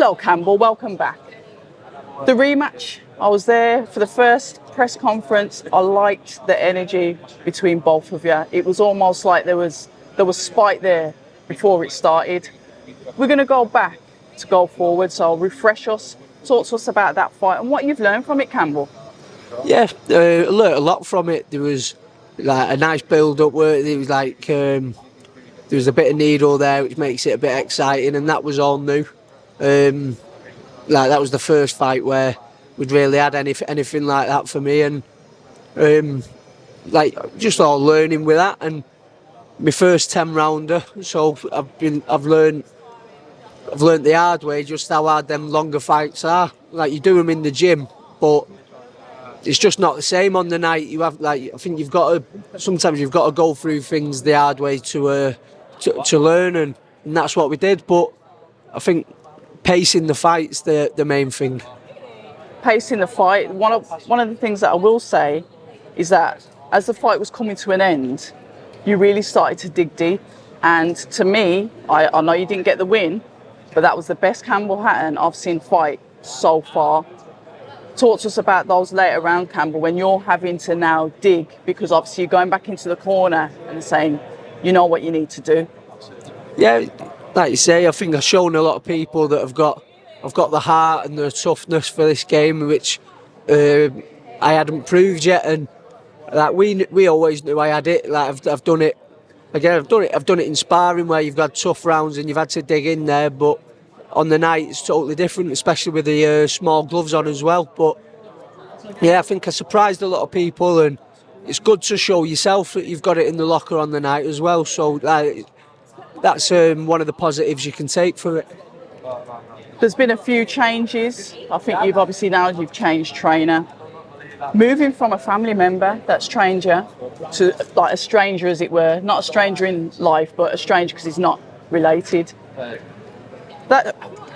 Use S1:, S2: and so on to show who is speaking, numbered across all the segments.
S1: Hello Campbell, welcome back. The rematch, I was there for the first press conference. I liked the energy between both of you. It was almost like there was spite there before it started. We're going to go back to go forward, so refresh us, talk to us about that fight and what you've learned from it, Campbell.
S2: Yeah, I learned a lot from it. There was like a nice build-up where it was like there was a bit of needle there, which makes it a bit exciting, and that was all new. Like that was the first fight where we'd really had anything like that for me, and like just all learning with that. And my first 10-rounder, so I've learned the hard way just how hard them longer fights are. Like you do them in the gym, but it's just not the same on the night. You have I think sometimes you've got to go through things the hard way to learn, and that's what we did. But I think pacing the fight's the main thing.
S1: Pacing the fight. One of the things that I will say is that as the fight was coming to an end, you really started to dig deep. And to me, I know you didn't get the win, but that was the best Campbell Hatton I've seen fight so far. Talk to us about those later round, Campbell, when you're having to now dig, because obviously you're going back into the corner and saying, you know what you need to do.
S2: Yeah, like you say, I think I've shown a lot of people that I've got the heart and the toughness for this game, which I hadn't proved yet. And like we always knew I had it. Like I've done it again. I've done it in sparring where you've had tough rounds and you've had to dig in there, but on the night it's totally different, especially with the small gloves on as well. But yeah, I think I surprised a lot of people, and it's good to show yourself that you've got it in the locker on the night as well. So that's one of the positives you can take from it.
S1: There's been a few changes. I think you've changed trainer. Moving from a family member that's trained you to like a stranger, as it were, not a stranger in life, but a stranger because he's not related.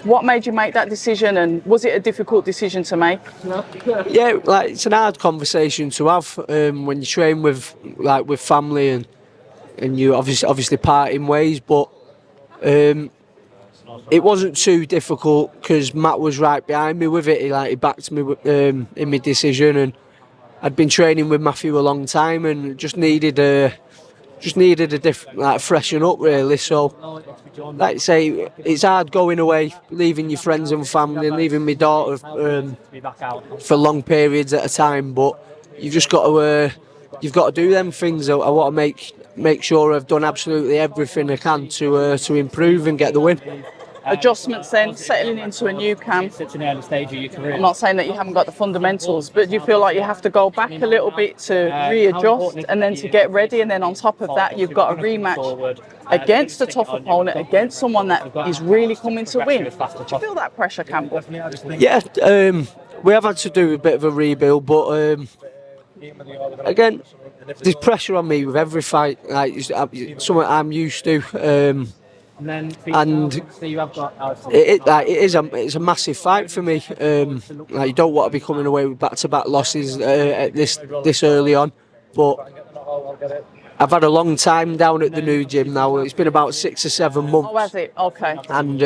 S1: What made you make that decision, and was it a difficult decision to make?
S2: Yeah, like it's an hard conversation to have when you train with family and you obviously part in ways, but it wasn't too difficult because Matt was right behind me with it. He backed me in my decision, and I'd been training with Matthew a long time and just needed a different freshen up really. So like I say, it's hard going away, leaving your friends and family, and leaving my daughter for long periods at a time. But you've just got to do them things. I want to make sure I've done absolutely everything I can to improve and get the win.
S1: Adjustments then, settling into a new camp.
S3: Such an early stage of your career.
S1: I'm not saying that you haven't got the fundamentals, but do you feel like you have to go back a little bit to readjust and then to get ready, and then on top of that you've got a rematch against a tough opponent, against someone that is really coming to win? Do you feel that pressure, Campbell?
S2: Yeah, we have had to do a bit of a rebuild, but again, there's pressure on me with every fight. Like it's something I'm used to. And it's a massive fight for me. Like you don't want to be coming away with back-to-back losses at this early on, but I've had a long time down at the new gym now. It's been about 6 or 7 months.
S1: Oh, has it? Okay.
S2: And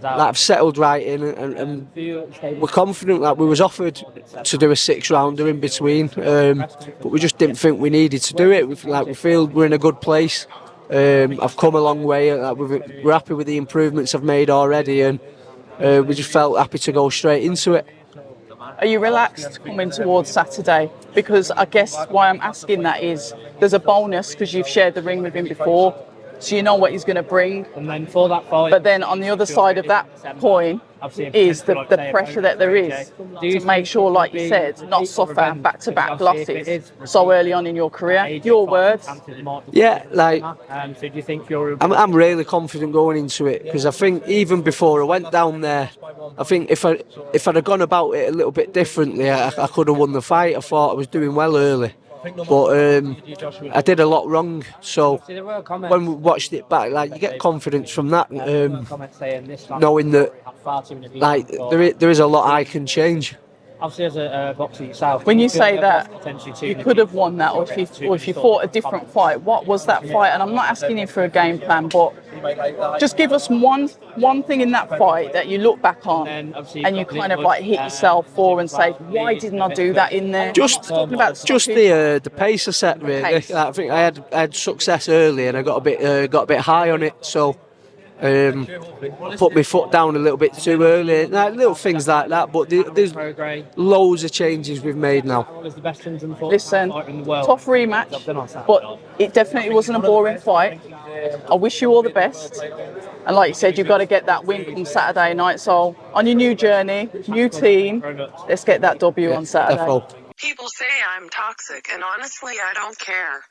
S2: I've settled right in, and we're confident that we was offered to do a 6-rounder in between, but we just didn't think we needed to do it. We feel we're in a good place. I've come a long way. We're happy with the improvements I've made already, and we just felt happy to go straight into it.
S1: Are you relaxed coming towards Saturday? Because I guess why I'm asking that is there's a bonus because you've shared the ring with him before, so you know what he's going to bring.
S3: And then for that fight,
S1: but then on the other side of that coin is the pressure that there is to make sure, like you said, not suffer back-to-back losses so early on in your career. Your words.
S2: Yeah, like
S3: so do you think
S2: I'm really confident going into it, because I think even before I went down there, I think if I'd have gone about it a little bit differently, I could have won the fight. I thought I was doing well early, but I did a lot wrong. So when we watched it back, like you get confidence from that, knowing that like there is a lot I can change.
S3: Obviously, as a boxer yourself,
S1: when you say that you could have won that, or if you fought a different fight, what was that fight? And I'm not asking you for a game plan, but just give us one thing in that fight that you look back on and you kind of like hit yourself for and say, why didn't I do that in there?
S2: Just the pace I set really.
S1: Pace.
S2: I think I had success early and I got a bit high on it, so I put my foot down a little bit too early. Like, little things like that, but there's loads of changes we've made now.
S1: Listen, tough rematch, but it definitely wasn't a boring fight. I wish you all the best. And like you said, you've got to get that win come Saturday night. So on your new journey, new team, let's get that W on Saturday.
S2: Defo.
S4: People say I'm toxic, and honestly, I don't care.